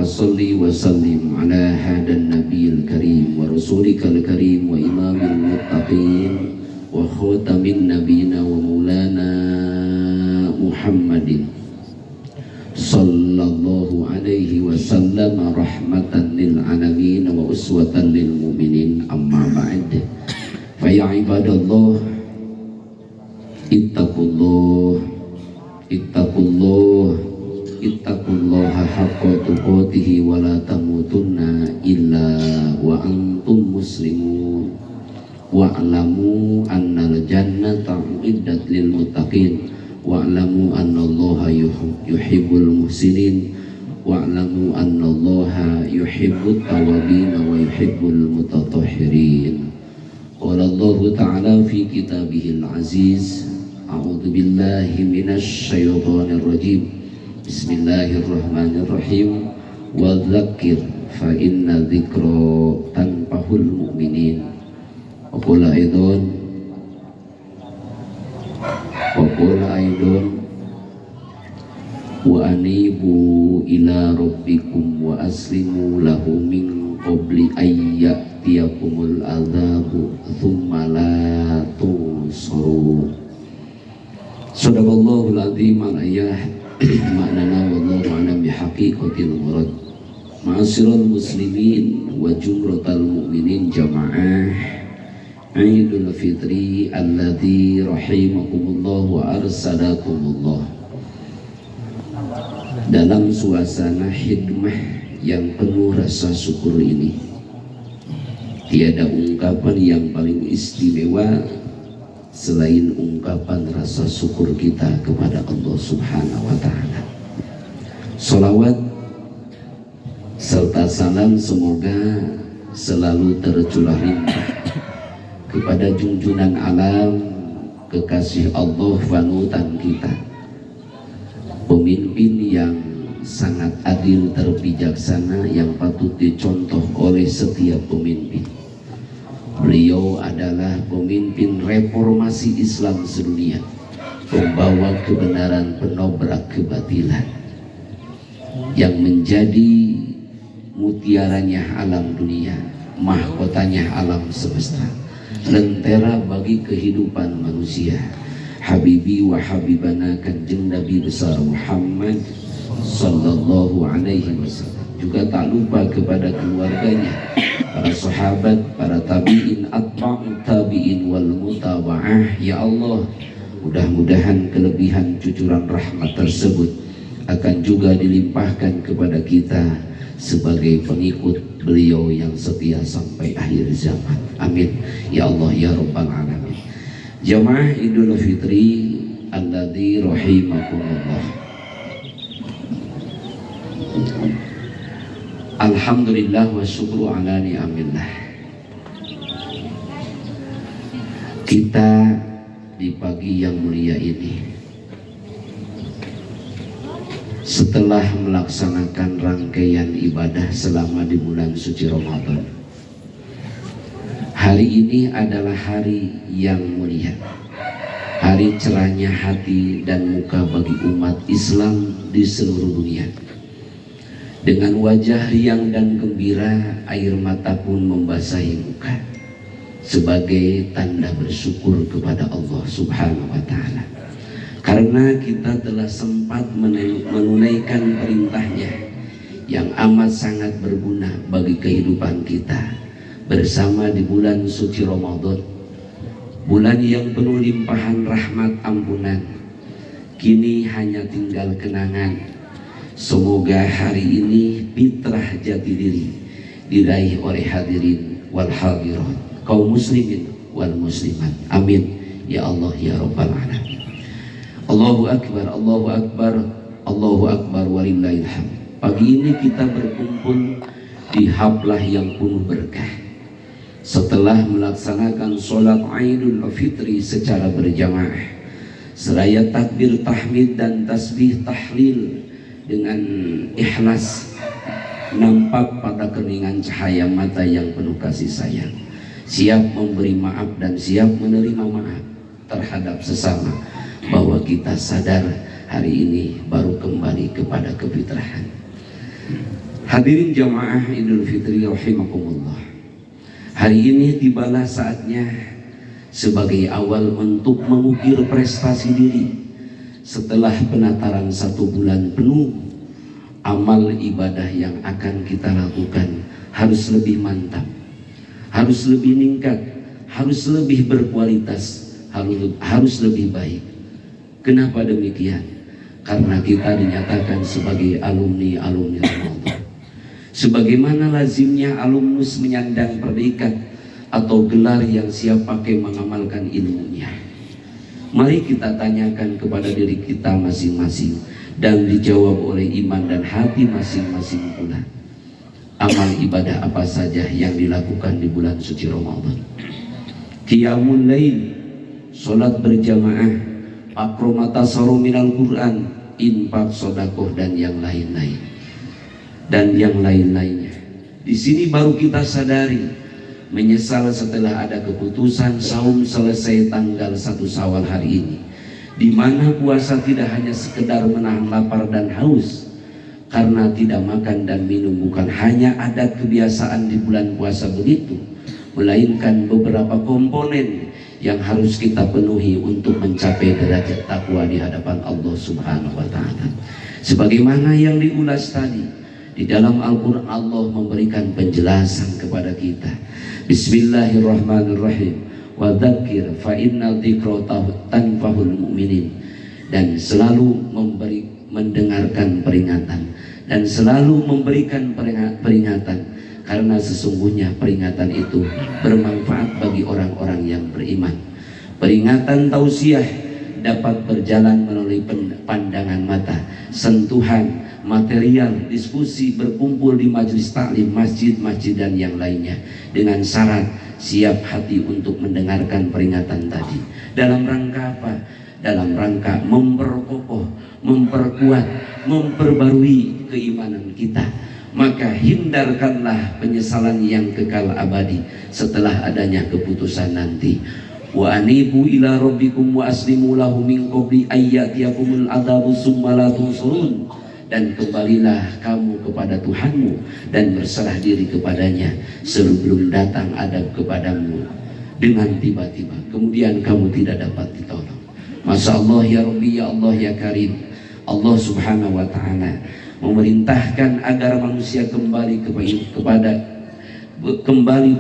fasalli wa sallim ala hadan nabiyil karim wa rasulikal karim wa imamil muttaqin wa khatamin nabiyina wa maulana Muhammadin sallallahu alaihi wasallam rahmatan lil alamin wa uswatan lil mu'minin, amma ba'd. Fa ya ibadallah, ittaqullaha haqqa tuqatih wa la tamutunna illa wa antum muslimun wa'lamu annal jannata uiddat lil muttaqin wa'lamu annallaha yuhibbul muhsinin wa'lamu annallaha yuhibbut tawabin wa yuhibbul mutatahhirin. Qala Allah ta'ala fi kitabihil aziz, a'udzu billahi minasy syaithanir rajim. Bismillahirrahmanirrahim. Wa dzakir fa inna dzikra tanfa'ul mu'minin. Wa qala aidan wa anibu ila rabbikum wa aslimu lahu min qabli ayyatiyakumul adzabu thumma la tunsarun. Sadaqallahul azim al-ayah maknana wallahu a'lam bihaqiqatil murad. Ma'asyiral muslimin wa jumratal mu'minin jamaah Idul Fitri alladzi rahimakumullah wa arsadakumullah. Dalam suasana hikmah yang penuh rasa syukur ini, tiada ungkapan yang paling istimewa selain ungkapan rasa syukur kita kepada Allah Subhanahu wa ta'ala. Salawat serta salam semoga selalu tercurah limpah kepada junjungan alam, kekasih Allah, panutan kita, pemimpin yang sangat adil, terbijaksana, yang patut dicontoh oleh setiap pemimpin. Beliau adalah pemimpin reformasi Islam sedunia, pembawa kebenaran, penobrak kebatilan, yang menjadi mutiaranya alam dunia, mahkotanya alam semesta, lentera bagi kehidupan manusia. Habibi wa habibana kanjeng Nabi besar Muhammad sallallahu alaihi wasallam. Juga tak lupa kepada keluarganya, para sahabat, para tabi'in, atba'ut tabi'in wal mutaba'ah. Ya Allah, mudah-mudahan kelebihan cucuran rahmat tersebut akan juga dilimpahkan kepada kita sebagai pengikut beliau yang setia sampai akhir zaman. Amin ya Allah ya rabbal alamin. Jamaah Idul Fitri alladzi rahimakumullah. Alhamdulillah wa syukru ala ni'amillah. Kita di pagi yang mulia ini, setelah melaksanakan rangkaian ibadah selama di bulan suci Ramadan, hari ini adalah hari yang mulia, hari cerahnya hati dan muka bagi umat Islam di seluruh dunia. Dengan wajah riang dan gembira, air mata pun membasahi muka sebagai tanda bersyukur kepada Allah Subhanahu wa ta'ala, karena kita telah sempat menunaikan perintahnya yang amat sangat berguna bagi kehidupan kita bersama di bulan suci Ramadan, bulan yang penuh limpahan rahmat ampunan. Kini hanya tinggal kenangan. Semoga hari ini fitrah jati diri diraih oleh hadirin wal hadirat, kaum muslimin wal muslimat. Amin ya Allah ya rabbal alamin. Allahu akbar, Allahu akbar, Allahu akbar walillahil hamd. Pagi ini kita berkumpul di haflah yang penuh berkah setelah melaksanakan sholat Idul Fitri secara berjamaah, seraya takbir, tahmid dan tasbih tahlil dengan ikhlas nampak pada keningan cahaya mata yang penuh kasih sayang, siap memberi maaf dan siap menerima maaf terhadap sesama, bahwa kita sadar hari ini baru kembali kepada kefitrahan. Hadirin jamaah Idul Fitri rahimakumullah. Hari ini tibalah saatnya sebagai awal untuk mengukir prestasi diri setelah penataran 1 bulan penuh. Amal ibadah yang akan kita lakukan harus lebih mantap, harus lebih meningkat, harus lebih berkualitas, harus lebih baik. Kenapa demikian? Karena kita dinyatakan sebagai alumni Ramadan. Sebagaimana lazimnya alumnus menyandang predikat atau gelar yang siap pakai mengamalkan ilmunya. Mari kita tanyakan kepada diri kita masing-masing dan dijawab oleh iman dan hati masing-masing pula. Amal ibadah apa saja yang dilakukan di bulan suci Ramadan? Qiyamul lail, salat berjamaah, akromatasaro minal Quran, infak, sodakoh, dan yang lain-lain. Dan yang lain-lainnya. Di sini baru kita sadari, menyesal setelah ada keputusan saum selesai tanggal 1 Syawal hari ini, di mana puasa tidak hanya sekedar menahan lapar dan haus, karena tidak makan dan minum bukan hanya adat kebiasaan di bulan puasa begitu, melainkan beberapa komponen yang harus kita penuhi untuk mencapai derajat takwa di hadapan Allah Subhanahu wa Ta'ala. Sebagaimana yang diulas tadi, di dalam Al-Quran Allah memberikan penjelasan kepada kita. Bismillahirrahmanirrahim. Wa dzakir fa innal dzikra tanfa'ul mu'minin. Dan selalu mendengarkan peringatan dan selalu memberikan peringatan, karena sesungguhnya peringatan itu bermanfaat bagi orang-orang yang beriman. Peringatan tausiah dapat berjalan melalui pandangan mata, sentuhan, material, diskusi, berkumpul di majelis taklim, masjid-masjid dan yang lainnya, dengan syarat siap hati untuk mendengarkan peringatan tadi. Dalam rangka apa? Dalam rangka memperkokoh, memperkuat, memperbarui keimanan kita. Maka hindarkanlah penyesalan yang kekal abadi setelah adanya keputusan nanti. Wa anibu ila rabbikum wa aslimu lahu min qabli ayyatiyakumul adzabu summa la tunsurun. Dan kembalilah kamu kepada Tuhanmu dan berserah diri kepadanya sebelum datang adab kepadamu dengan tiba-tiba, kemudian kamu tidak dapat ditolong. Masya Allah ya Rabbi, ya Allah ya Karim. Allah Subhanahu wa Ta'ala memerintahkan agar manusia kembali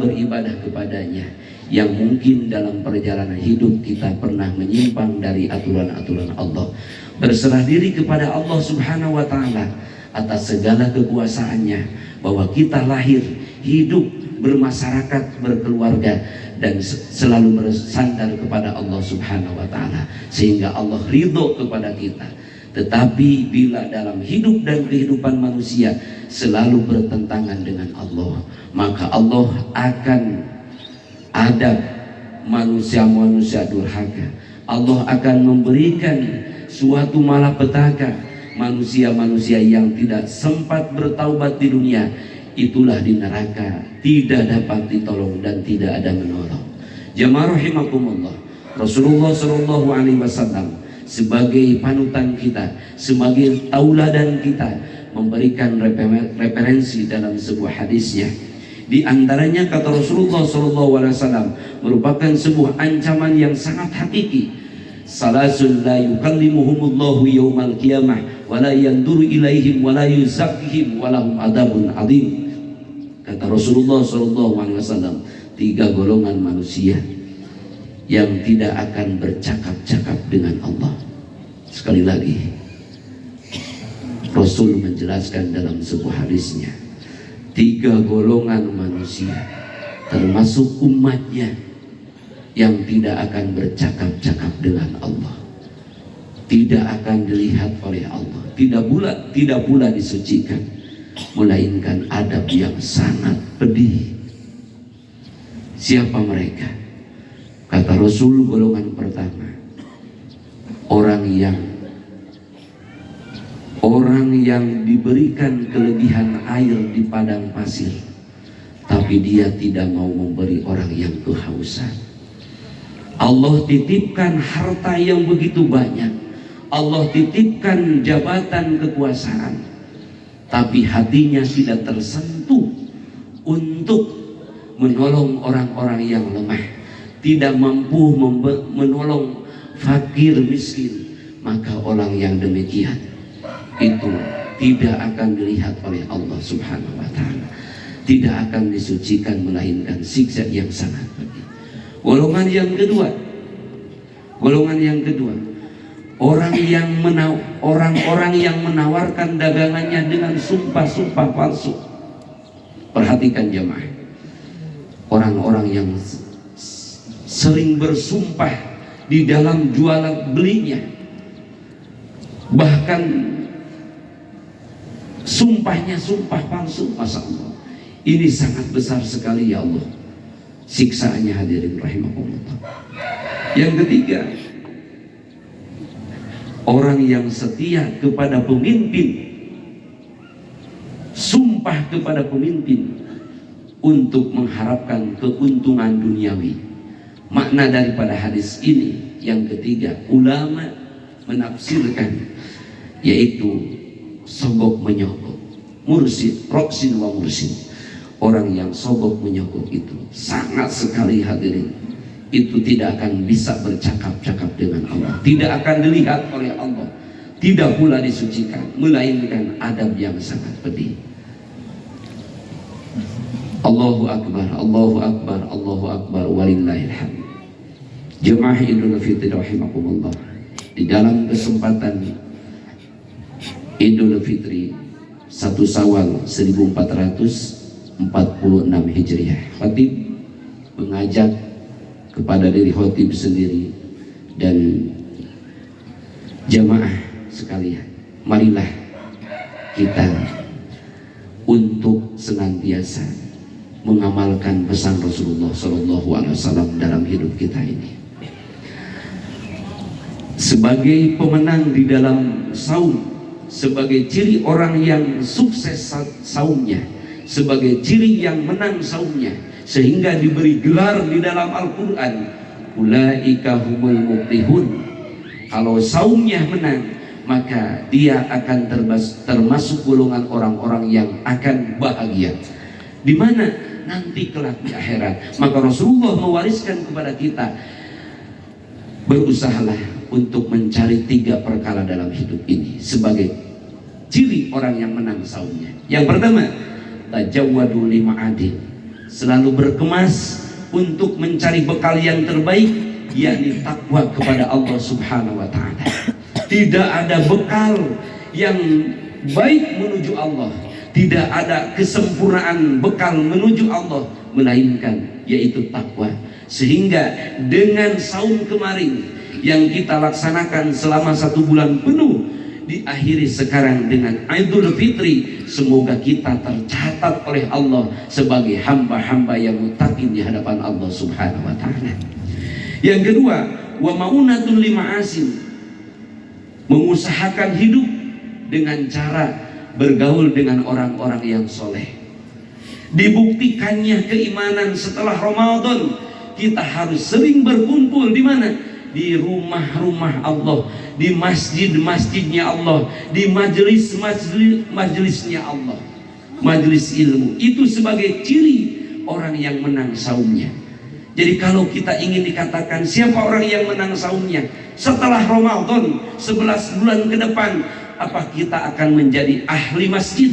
beribadah kepadanya, yang mungkin dalam perjalanan hidup kita pernah menyimpang dari aturan-aturan Allah. Berserah diri kepada Allah Subhanahu wa Ta'ala atas segala kekuasaannya, bahwa kita lahir, hidup, bermasyarakat, berkeluarga, dan selalu bersandar kepada Allah Subhanahu wa Ta'ala, sehingga Allah ridho kepada kita. Tetapi bila dalam hidup dan kehidupan manusia selalu bertentangan dengan Allah, maka Allah akan adab manusia-manusia durhaka. Allah akan memberikan suatu malapetaka manusia-manusia yang tidak sempat bertaubat di dunia, itulah di neraka tidak dapat ditolong dan tidak ada menolong. Jamaah rahimakumullah, Rasulullah sallallahu alaihi wasallam sebagai panutan kita, sebagai tauladan kita, memberikan referensi dalam sebuah hadisnya. Di antaranya kata Rasulullah sallallahu alaihi wasallam merupakan sebuah ancaman yang sangat hakiki. Salasun la yukallimuhumullahu yaumal qiyamah wa la yanduru ilaihim wa la yuzakkihim wa lahum adabun adzim. Kata Rasulullah sallallahu alaihi wasallam, 3 golongan manusia yang tidak akan bercakap-cakap dengan Allah. Sekali lagi, Rasul menjelaskan dalam sebuah hadisnya, 3 golongan manusia termasuk umatnya yang tidak akan bercakap-cakap dengan Allah, tidak akan dilihat oleh Allah, tidak pula disucikan, melainkan adab yang sangat pedih. Siapa mereka? Kata Rasul, golongan pertama, orang yang diberikan kelebihan air di padang pasir, tapi dia tidak mau memberi orang yang kehausan. Allah titipkan harta yang begitu banyak, Allah titipkan jabatan kekuasaan, tapi hatinya tidak tersentuh untuk menolong orang-orang yang lemah, tidak mampu menolong fakir miskin, maka orang yang demikian itu tidak akan dilihat oleh Allah Subhanahu wa Ta'ala, tidak akan disucikan, melainkan siksa yang sangat pedih. Golongan yang kedua, orang-orang yang menawarkan dagangannya dengan sumpah-sumpah palsu. Perhatikan jemaah, orang-orang yang sering bersumpah di dalam jualan belinya, bahkan sumpahnya sumpah palsu. Masya Allah, ini sangat besar sekali ya Allah siksaannya, hadirin rahimakumullah. Yang ketiga, orang yang setia kepada pemimpin, sumpah kepada pemimpin untuk mengharapkan keuntungan duniawi. Makna daripada hadis ini yang ketiga, ulama menafsirkan yaitu sogok menyogok, mursid, roksin wa mursid. Orang yang sogok menyogok itu sangat sekali, hadirin, itu tidak akan bisa bercakap-cakap dengan Allah, tidak akan dilihat oleh Allah, tidak pula disucikan, melainkan adab yang sangat pedih. Allahu Akbar, Allahu Akbar, Allahu Akbar, walillahilhamd. Jemaah Idul Fitri rahimakumullah, di dalam kesempatan Idul Fitri 1 Syawal 1446 Hijriah, khatib mengajak kepada diri khatib sendiri dan jamaah sekalian, marilah kita untuk senantiasa mengamalkan pesan Rasulullah SAW dalam hidup kita ini. Sebagai pemenang di dalam saum, sebagai ciri orang yang sukses saumnya, sebagai ciri yang menang saumnya, sehingga diberi gelar di dalam Al-Quran, ulaika humul muflihun. Kalau saumnya menang, maka dia akan termasuk golongan orang-orang yang akan bahagia. Di mana? Nanti kelak di akhirat. Maka Rasulullah mewariskan kepada kita, berusahalah untuk mencari 3 perkara dalam hidup ini sebagai ciri orang yang menang saumnya. Yang pertama, tajawwadu lima'adin, selalu berkemas untuk mencari bekal yang terbaik, yakni takwa kepada Allah Subhanahu wa Ta'ala. Tidak ada bekal yang baik menuju Allah, tidak ada kesempurnaan bekal menuju Allah, melainkan yaitu takwa. Sehingga dengan saum kemarin yang kita laksanakan selama 1 bulan penuh, diakhiri sekarang dengan Idul Fitri, semoga kita tercatat oleh Allah sebagai hamba-hamba yang muttaqin di hadapan Allah Subhanahu wa Ta'ala. Yang kedua, wa maunatul lima'asin, mengusahakan hidup dengan cara bergaul dengan orang-orang yang soleh. Dibuktikannya keimanan setelah Ramadan, kita harus sering berkumpul di mana? Di rumah-rumah Allah, di masjid-masjidnya Allah, di majelis-majelisnya Allah, majelis ilmu. Itu sebagai ciri orang yang menang saumnya. Jadi kalau kita ingin dikatakan siapa orang yang menang saumnya setelah Ramadan 11 bulan ke depan, apa kita akan menjadi ahli masjid?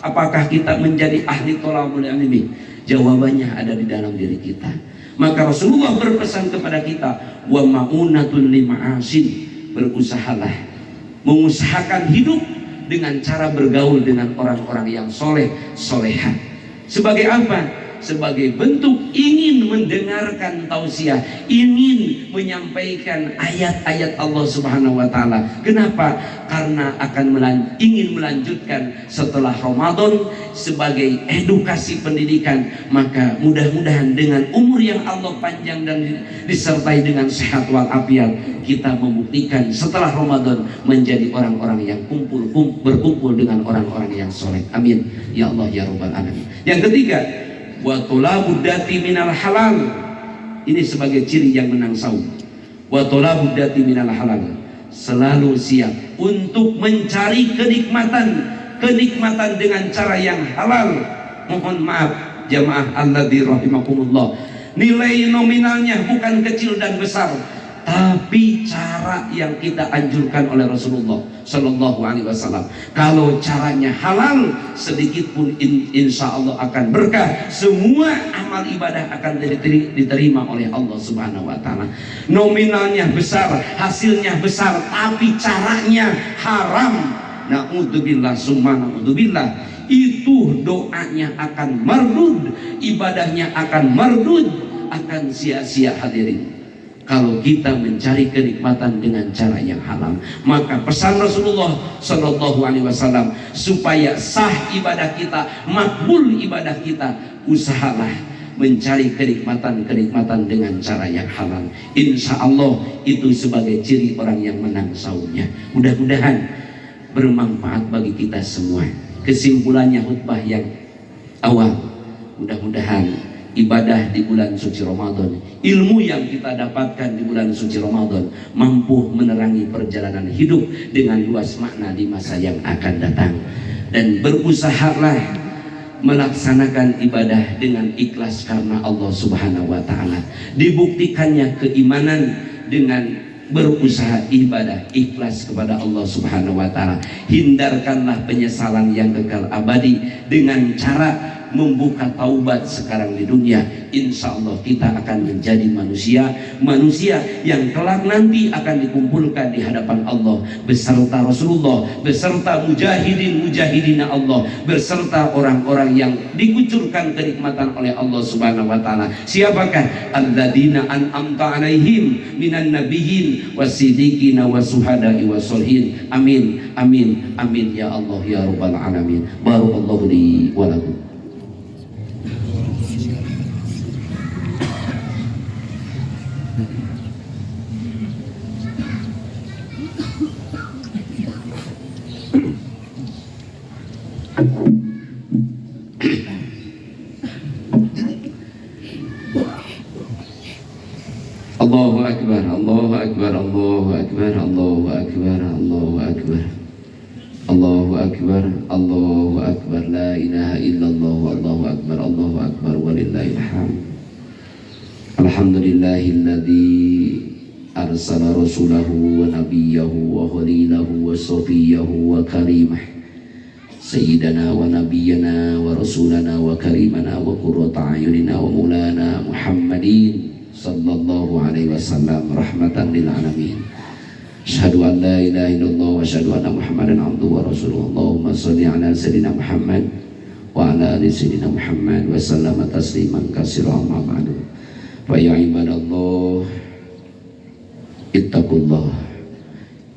Apakah kita menjadi ahli thalabul ilmi? Jawabannya ada di dalam diri kita. Maka Rasulullah berpesan kepada kita, wa ma'unatul lima'asin, berusahalah, mengusahakan hidup dengan cara bergaul dengan orang-orang yang soleh, solehah. Sebagai apa? Sebagai bentuk ingin mendengarkan tausiah, ingin menyampaikan ayat-ayat Allah Subhanahu wa Ta'ala. Kenapa? Karena akan ingin melanjutkan setelah Ramadan sebagai edukasi pendidikan. Maka mudah-mudahan dengan umur yang Allah panjang dan disertai dengan sehat walafiat, kita membuktikan setelah Ramadan menjadi orang-orang yang berkumpul dengan orang-orang yang soleh. Amin ya Allah ya Rabbal alamin. Yang ketiga, wa thalabud dati minal halal. Ini sebagai ciri yang menang saum. Wa thalabud dati minal halal, selalu siap untuk mencari kenikmatan kenikmatan dengan cara yang halal. Mohon maaf jamaah alladzi rahimakumullah, nilai nominalnya bukan kecil dan besar, tapi cara yang kita anjurkan oleh Rasulullah Shallallahu Alaihi Wasallam. Kalau caranya halal, sedikit pun insya Allah akan berkah. Semua amal ibadah akan diterima oleh Allah Subhanahu Wa Taala. Nominalnya besar, hasilnya besar, tapi caranya haram. Naudzubillah summa naudzubillah, itu doanya akan mardud, ibadahnya akan mardud, akan sia-sia hadirin. Kalau kita mencari kenikmatan dengan cara yang halal, maka pesan Rasulullah Shallallahu Alaihi Wasallam supaya sah ibadah kita, makbul ibadah kita, usahalah mencari kenikmatan dengan cara yang halal. Insya Allah itu sebagai ciri orang yang menang saumnya. Mudah-mudahan bermanfaat bagi kita semua. Kesimpulannya khutbah yang awal, mudah-mudahan ibadah di bulan suci Ramadan, ilmu yang kita dapatkan di bulan suci Ramadan mampu menerangi perjalanan hidup dengan luas makna di masa yang akan datang. Dan berusahalah melaksanakan ibadah dengan ikhlas karena Allah Subhanahu Wa Taala. Dibuktikannya keimanan dengan berusaha ibadah ikhlas kepada Allah Subhanahu Wa Taala. Hindarkanlah penyesalan yang kekal abadi dengan cara membuka taubat sekarang di dunia. Insya Allah kita akan menjadi manusia yang kelak nanti akan dikumpulkan di hadapan Allah beserta Rasulullah, beserta mujahidina Allah, beserta orang-orang yang dikucurkan kenikmatan oleh Allah Subhanahu Wa Taala. Siapakah? Alladzina an'amta alaihim minan nabiyyin wasiddiqina wasuhada'i wassolihin. Amin amin amin ya Allah ya rabbal alamin. Barakallahu li wa lakum. Allahu Akbar, Allahu Akbar, Allahu Akbar, Allahu Akbar, Allahu Akbar, Allahu Akbar, Allahu Akbar, la ilaha illallah, Allahu Akbar, Allahu Akbar, walillahil hamd. Alhamdulillahilladzi arsala rasulahu wa nabiyahu wa khalilahu wa safiyahu wa karimah sayyidana wa nabiyyana wa rasulana wa karimana wa qurrata ayunina wa maulana Muhammadin sallallahu alaihi wasallam rahmatan lil alamin. Asyhadu an la ilaha illallah wa asyhadu anna Muhammadan abduhu wa rasuluhu. Allahumma shalli ala sayyidina Muhammad wa ala ali sayyidina Muhammad wa sallama tasliman katsiran. Amma ba'du. Fa ya ibadallah,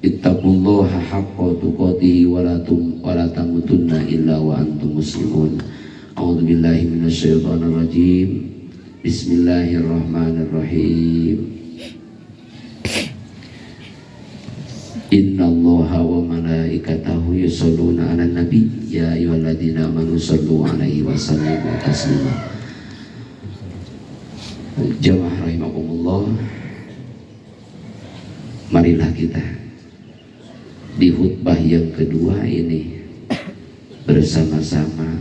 ittaqullaha haqqa tuqatih wa la tamutunna illa wa antum muslimun. A'udzu billahi minasyaitonir rajim. Bismillahirrahmanirrahim. Innallaha wa malaikatahu yusholluna 'alan nabi ya ayyuhalladzina amanu shollu 'alaihi wa sallimu taslima. Jamaah rahimakumullah, marilah kita di khutbah yang kedua ini bersama-sama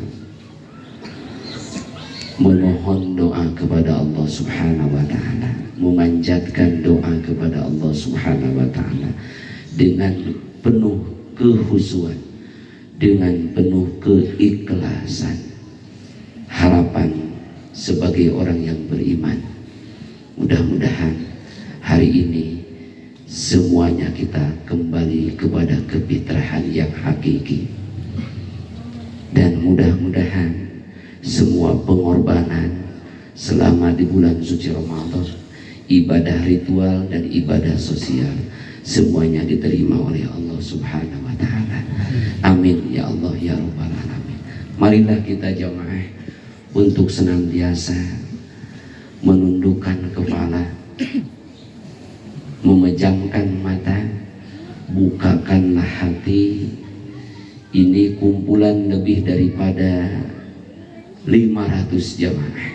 memohon doa kepada Allah Subhanahu Wa Taala, memanjatkan doa kepada Allah Subhanahu Wa Taala dengan penuh kehusuan, dengan penuh keikhlasan, harapan sebagai orang yang beriman. Mudah-mudahan hari ini semuanya kita kembali kepada kefitrahan yang hakiki, dan mudah-mudahan semua pengorbanan selama di bulan suci Ramadan, ibadah ritual dan ibadah sosial, semuanya diterima oleh Allah Subhanahu Wa Taala. Amin ya Allah ya rabbal alamin. Marilah kita jamaah untuk senantiasa menundukkan kepala, memejamkan mata, bukakanlah hati. Ini kumpulan lebih daripada 500 jamaah,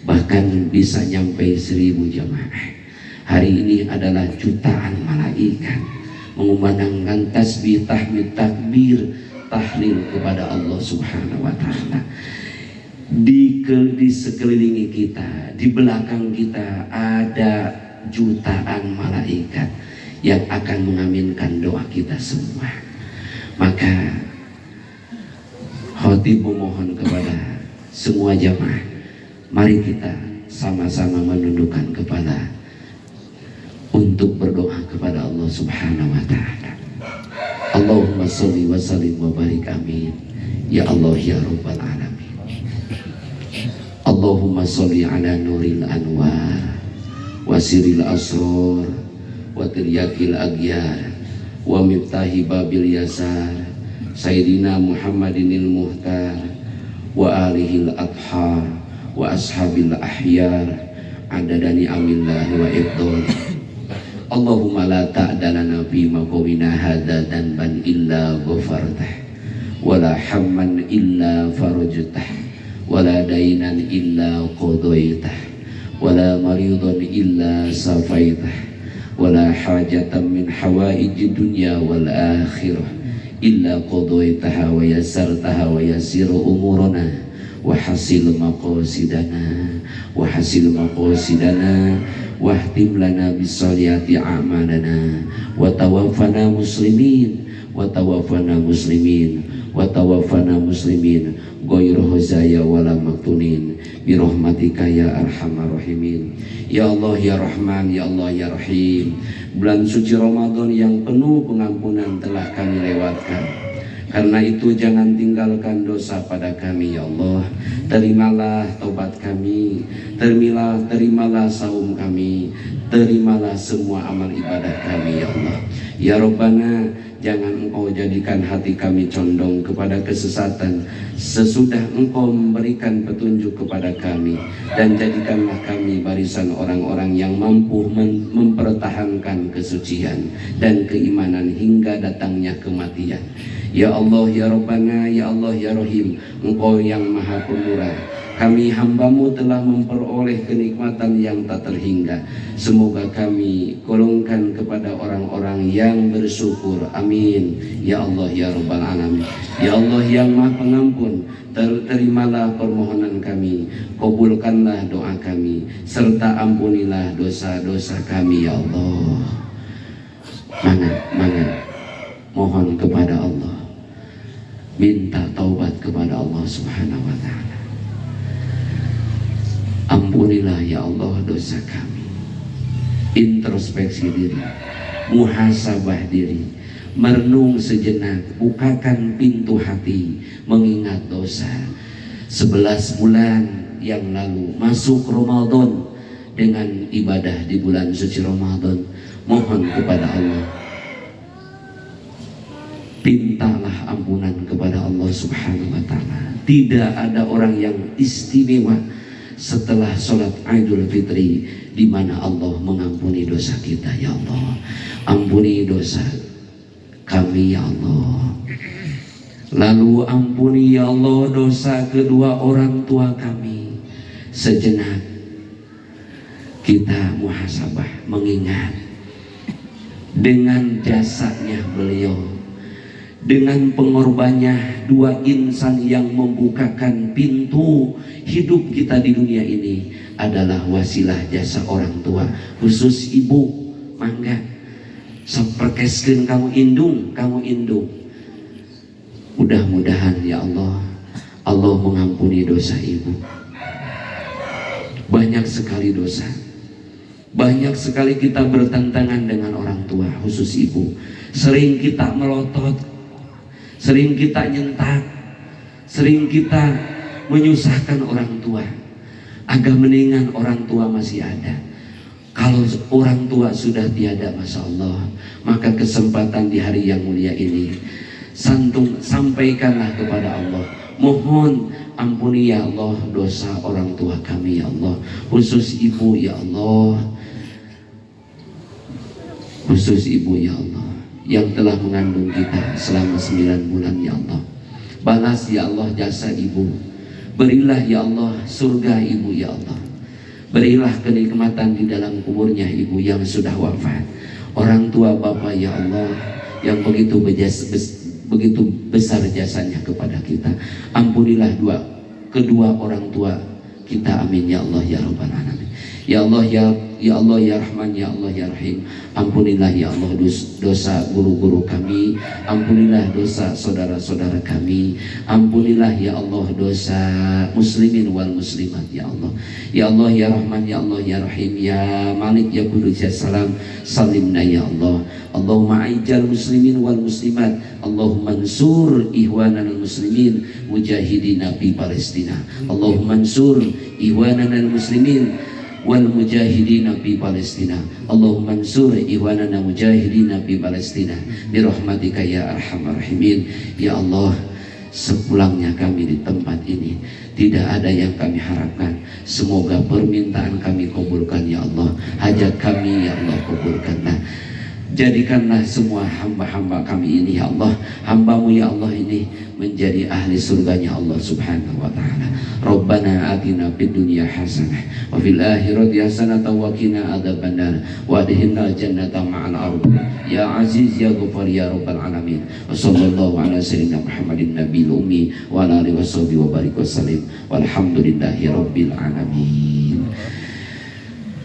bahkan bisa nyampe 1000 jamaah. Hari ini adalah jutaan malaikat mengumandangkan tasbih, tahmid, takbir tahlil kepada Allah Subhanahu wa taala. Di sekelilingi kita, di belakang kita ada jutaan malaikat yang akan mengaminkan doa kita semua. Maka khatib memohon kepada semua jamaah, mari kita sama-sama menundukkan kepala untuk berdoa kepada Allah Subhanahu wa taala. Allahumma sholli wa sallim wa barik, amin ya Allah ya rabbal alamin. Allahumma sholli ala nuril anwar wa siril asrar wa tiryakil aghyar wa miftahi babil yasar sayyidina Muhammadinil muhtar wa alihil athhar wa ashabil ahyar adadani amillahi wa ibdol. Allahumma la ta'dalana fi maqamina hadha danban illa ghafartah wa la hamman illa farajtah wala dainan illa qadaitah wala maridan illa safaitah wala hajatan min hawaiji dunya wal akhirah illa qadaitaha wa yassartaha wa yassir umurana wa hasil maqasidana wahtim lana bisoliyati a'malana wa tawaffana muslimin ghairu huzaya wala maktunin birahmatika ya arhamar rahimin. Ya Allah ya Rahman, ya Allah ya Rahim, bulan suci Ramadan yang penuh pengampunan telah kami lewatkan. Karena itu jangan tinggalkan dosa pada kami ya Allah. Terimalah taubat kami, terimalah saum kami, terimalah semua amal ibadah kami ya Allah. Ya Rabbana, jangan Engkau jadikan hati kami condong kepada kesesatan sesudah Engkau memberikan petunjuk kepada kami, dan jadikanlah kami barisan orang-orang yang mampu mempertahankan kesucian dan keimanan hingga datangnya kematian. Ya Allah ya Rabbana, ya Allah ya Rahim, Engkau yang maha pemurah, kami hambamu telah memperoleh kenikmatan yang tak terhingga. Semoga kami golongkan kepada orang-orang yang bersyukur. Amin ya Allah ya Rabbal Alamin. Ya Allah yang maha pengampun, terimalah permohonan kami, kabulkanlah doa kami, serta ampunilah dosa-dosa kami ya Allah. Mana mohon kepada Allah, minta taubat kepada Allah Subhanahu wa taala. Ampunilah ya Allah dosa kami. Introspeksi diri, muhasabah diri, merenung sejenak, bukakan pintu hati, mengingat dosa. 11 bulan yang lalu masuk Ramadan dengan ibadah di bulan suci Ramadan. Mohon kepada Allah, pintalah ampunan kepada Allah Subhanahu wa taala. Tidak ada orang yang istimewa setelah sholat Idul Fitri di mana Allah mengampuni dosa kita. Ya Allah, ampuni dosa kami ya Allah. Lalu ampuni ya Allah dosa kedua orang tua kami. Sejenak kita muhasabah, mengingat dengan jasanya beliau, dengan pengorbannya dua insan yang membukakan pintu hidup kita di dunia ini adalah wasilah jasa orang tua, khusus ibu. Mangga saperkeskeun kamu indung. Mudah-mudahan ya Allah, Allah mengampuni dosa ibu. Banyak sekali dosa, banyak sekali kita bertentangan dengan orang tua, khusus ibu. Sering kita melotot, sering kita nyentak, sering kita menyusahkan orang tua. Agak mendingan orang tua masih ada. Kalau orang tua sudah tiada, Masya Allah, maka kesempatan di hari yang mulia ini sampaikanlah kepada Allah. Mohon ampuni ya Allah dosa orang tua kami ya Allah, khusus ibu ya Allah, khusus ibu ya Allah yang telah mengandung kita selama 9 bulan ya Allah. Balas ya Allah jasa ibu, berilah ya Allah surga ibu ya Allah, berilah kenikmatan di dalam kuburnya ibu yang sudah wafat. Orang tua bapak ya Allah yang begitu begitu besar jasanya kepada kita. Ampunilah kedua orang tua kita, amin ya Allah ya rabbal alamin. Ya Allah ya Allah ya Rahman ya Allah ya Rahim. Ampunilah ya Allah dosa guru-guru kami, ampunilah dosa saudara-saudara kami, ampunilah ya Allah dosa muslimin wal muslimat ya Allah. Ya Allah ya Rahman ya Allah ya Rahim, ya Malik ya Qudus ya Salam, salimna ya Allah. Allahumma aijal muslimin wal muslimat, Allahumma ansur ihwanana muslimin mujahidina fi Palestina. Allahumma ansur ihwanana muslimin wal mujahidina fi Palestina. Allahumma ansur ihwanana mujahidina fi Palestina bi rahmatika ya arhamar rahimin. Ya Allah, sepulangnya kami di tempat ini tidak ada yang kami harapkan. Semoga permintaan kami kabulkan ya Allah, hajat kami ya Allah kabulkanlah. Jadikanlah semua hamba-hamba kami ini ya Allah, hambamu ya Allah ini menjadi ahli surganya Allah subhanahu wa ta'ala. Rabbana atina fid dunya hasanah wa fil akhirati hasanah wa qina adzabannar wa adkhilna jannata ma'al abrar ya aziz ya ghafar ya rabbal alamin. Wa sallallahu ala sayyidina Muhammadin nabiyil ummi wa ala alihi washabihi wa barik wasallim walhamdulillahi rabbil alamin.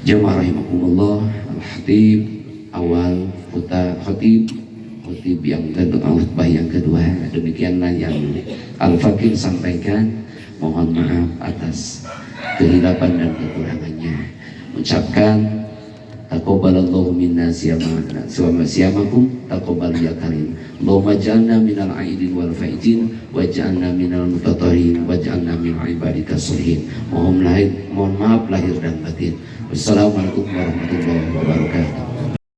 Jamaah rahimakumullah, al-khatib awal khutib yang kedua, khutbah yang kedua, demikianlah yang Al-Fakir sampaikan. Mohon maaf atas kehilapan dan kekurangannya. Ucapkan taqabbalallahu minna siyamakum taqabbal ya karim. Allahumma ja'alna minal aidin wal faizin waj'alna minal mutatahhirin waj'alna min ibadika sholihin. Mohon maaf lahir dan batin. Wassalamualaikum warahmatullahi wabarakatuh.